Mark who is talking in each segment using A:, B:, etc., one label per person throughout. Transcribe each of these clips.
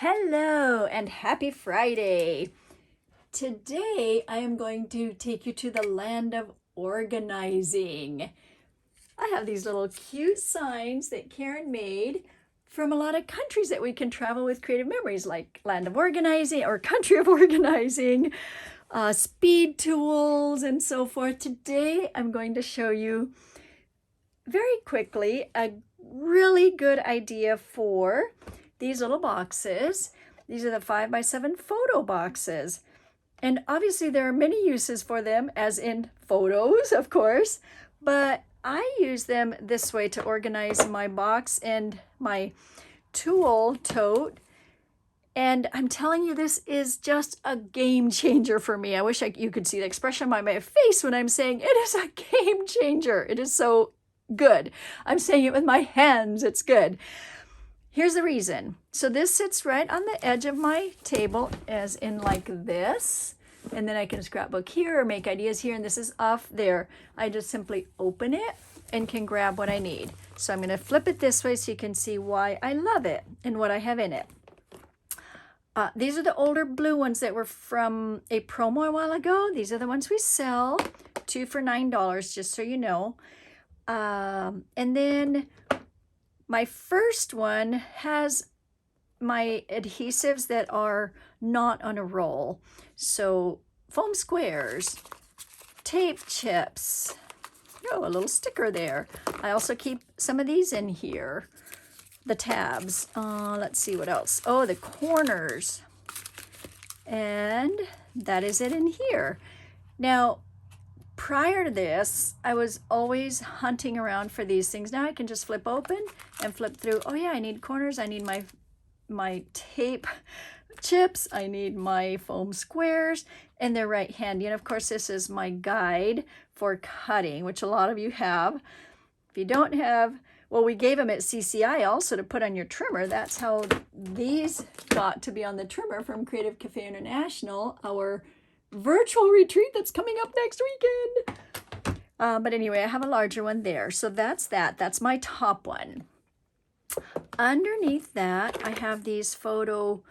A: Hello and happy Friday. Today I am going to take you to the land of organizing. I have these little cute signs that Karen made from a lot of countries that we can travel with creative memories, like land of organizing or country of organizing, speed tools, and so forth. Today I'm going to show you very quickly a really good idea for these little boxes. These are the 5x7 photo boxes. And obviously there are many uses for them, as in photos, of course, but I use them this way to organize my box and my tool tote. And I'm telling you, this is just a game changer for me. I wish you could see the expression on my face when I'm saying it is a game changer. It is so good. I'm saying it with my hands. It's good. Here's the reason. So this sits right on the edge of my table, as in like this. And then I can scrapbook here or make ideas here, and this is off there. I just simply open it and can grab what I need. So I'm going to flip it this way so you can see why I love it and what I have in it. These are the older blue ones that were from a promo a while ago. These are the ones we sell, 2 for $9, just so you know. And then my first one has my adhesives that are not on a roll. So foam squares, tape chips, oh, a little sticker there. I also keep some of these in here, the tabs. Let's see what else. Oh, the corners. And that is it in here. Now, prior to this, I was always hunting around for these things. Now I can just flip open and flip through. Oh yeah, I need corners. I need my tape chips. I need my foam squares, and they're right handy. And of course, this is my guide for cutting, which a lot of you have. If you don't have, well, we gave them at CCI also to put on your trimmer. That's how these got to be on the trimmer from Creative Cafe International, our virtual retreat that's coming up next weekend. But anyway, I have a larger one there. So that's that. That's my top one. Underneath that, I have these photo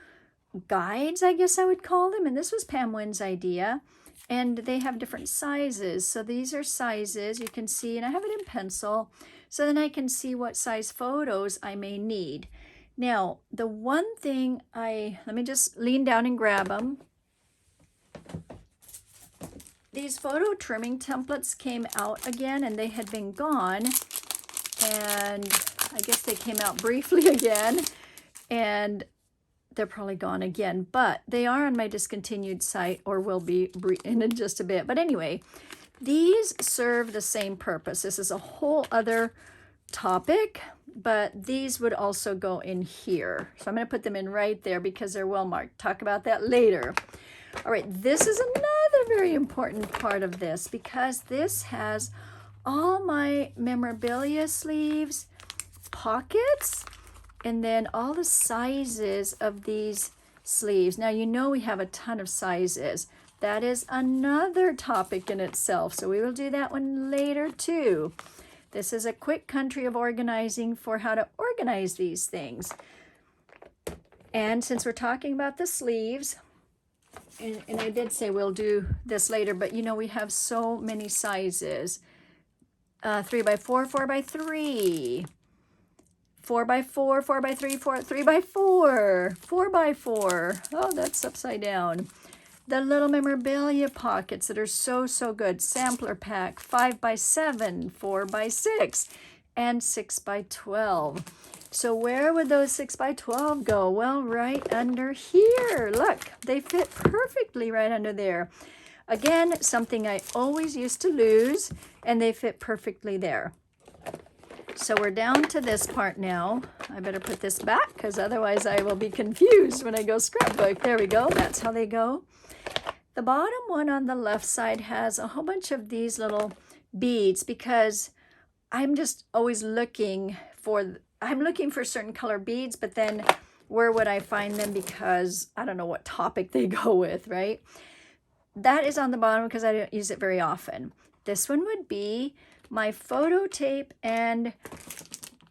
A: guides, I guess I would call them. And this was Pam Wynn's idea. And they have different sizes. So these are sizes you can see, and I have it in pencil. So then I can see what size photos I may need. Now, the one thing let me just lean down and grab them. These photo trimming templates came out again, and they had been gone, and I guess they came out briefly again, and they're probably gone again, but they are on my discontinued site, or will be in just a bit. But anyway, these serve the same purpose. This is a whole other topic, but these would also go in here. So I'm going to put them in right there because they're well marked. Talk about that later. All right, this is another very important part of this, because this has all my memorabilia sleeves, pockets, and then all the sizes of these sleeves. Now, you know we have a ton of sizes. That is another topic in itself, so we will do that one later too. This is a quick country of organizing for how to organize these things. And since we're talking about the sleeves, and I did say we'll do this later, but you know we have so many sizes. 3x4, 4x3, 4x4, 4x3, 3x4, 4x4. Oh, that's upside down. The little memorabilia pockets that are so good. Sampler pack, 5x7, 4x6, and 6x12. So where would those 6x12 go? Well, right under here. Look, they fit perfectly right under there. Again, something I always used to lose, and they fit perfectly there. So we're down to this part now. I better put this back because otherwise I will be confused when I go scrapbook. There we go. That's how they go. The bottom one on the left side has a whole bunch of these little beads, because I'm just always looking for certain color beads, but then where would I find them, because I don't know what topic they go with, right? That is on the bottom because I don't use it very often. This one would be my photo tape and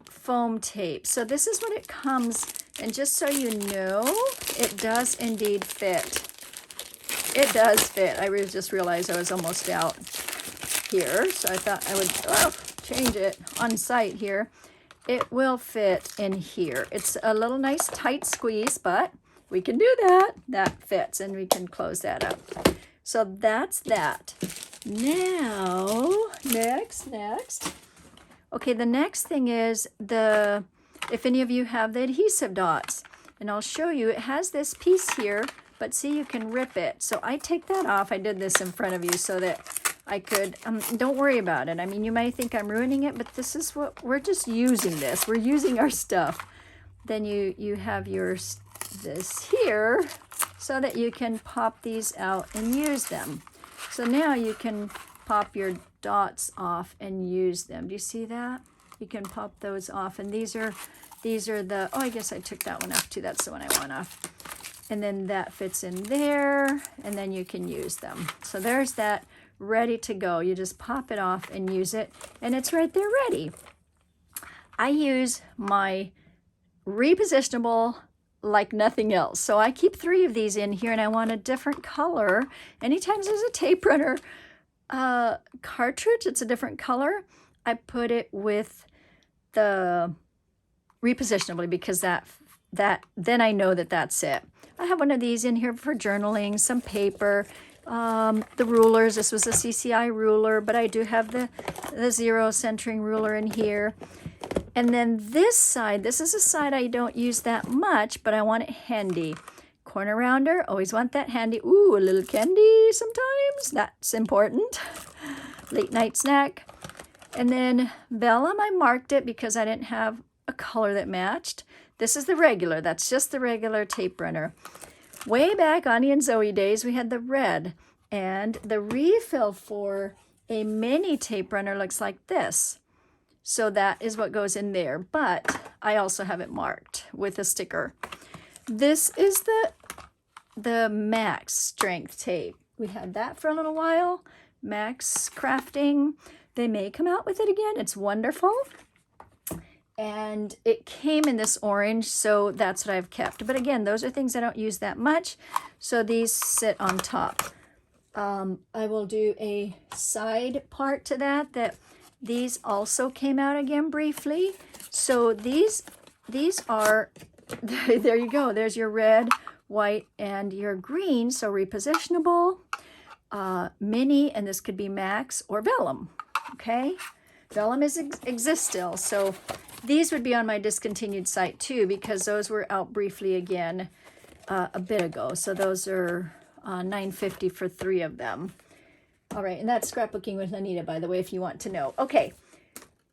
A: foam tape. So this is what it comes And just so you know, it does indeed fit. It does fit. I just realized I was almost out here, so I thought I would change it on site here. It will fit in here. It's a little nice tight squeeze, but we can do that. That fits, and we can close that up. So that's that. Now, next. Okay, the next thing is if any of you have the adhesive dots, and I'll show you, it has this piece here, but see, you can rip it. So I take that off. I did this in front of you so that I could, don't worry about it. I mean, you might think I'm ruining it, but this is what, we're just using this. We're using our stuff. Then you have this here so that you can pop these out and use them. So now you can pop your dots off and use them. Do you see that? You can pop those off, and these are the, oh, I guess I took that one off too. That's the one I want off. And then that fits in there, and then you can use them. So there's that, ready to go. You just pop it off and use it, and it's right there ready. I use my repositionable like nothing else. So I keep 3 of these in here, and I want a different color. Anytime there's a tape runner cartridge, it's a different color, I put it with the repositionably, because that then I know that that's it. I have one of these in here for journaling, some paper, the rulers. This was a CCI ruler, but I do have the zero centering ruler in here. And then this side, this is a side I don't use that much, but I want it handy. Corner rounder, always want that handy. Ooh, a little candy sometimes. That's important. Late night snack. And then vellum, I marked it because I didn't have a color that matched. This is the regular. That's just the regular tape runner. Way back, Ani and Zoe days, we had the red. And the refill for a mini tape runner looks like this. So that is what goes in there. But I also have it marked with a sticker. This is the max strength tape. We had that for a little while. Max Crafting. They may come out with it again. It's wonderful. And it came in this orange, so that's what I've kept. But again, those are things I don't use that much, so these sit on top. I will do a side part to that these also came out again briefly. So these are, there you go. There's your red, white, and your green. So repositionable, mini, and this could be max or vellum. Okay, vellum exists still. So these would be on my discontinued site too, because those were out briefly again a bit ago. So those are $9.50 for 3 of them. All right, and that's Scrapbooking with Anita, by the way, if you want to know. Okay,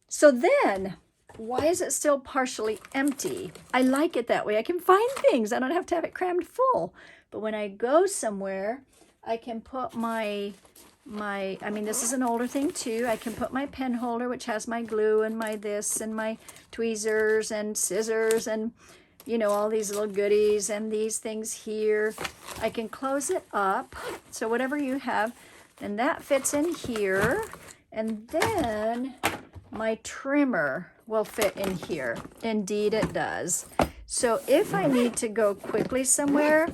A: so then, why is it still partially empty? I like it that way. I can find things. I don't have to have it crammed full. But when I go somewhere, I can put I mean, this is an older thing too. I can put my pen holder, which has my glue and my this and my tweezers and scissors and, you know, all these little goodies and these things here. I can close it up. So whatever you have, and that fits in here. And then my trimmer will fit in here. Indeed it does. So if I need to go quickly somewhere,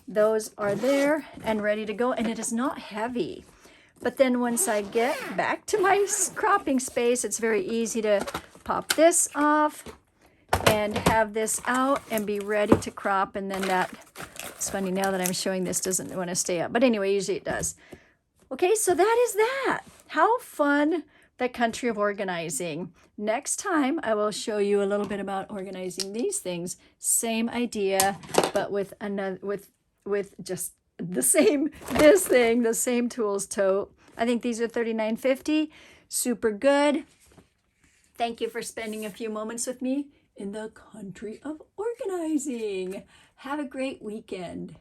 A: those are there and ready to go. And it is not heavy. But then once I get back to my cropping space, it's very easy to pop this off and have this out and be ready to crop. And then it's funny now that I'm showing this doesn't want to stay up. But anyway, usually it does. Okay, so that is that. How fun, the country of organizing. Next time, I will show you a little bit about organizing these things. Same idea, but with another, with just the same, the same tools tote. I think these are $39.50. Super good. Thank you for spending a few moments with me in the country of organizing. Have a great weekend.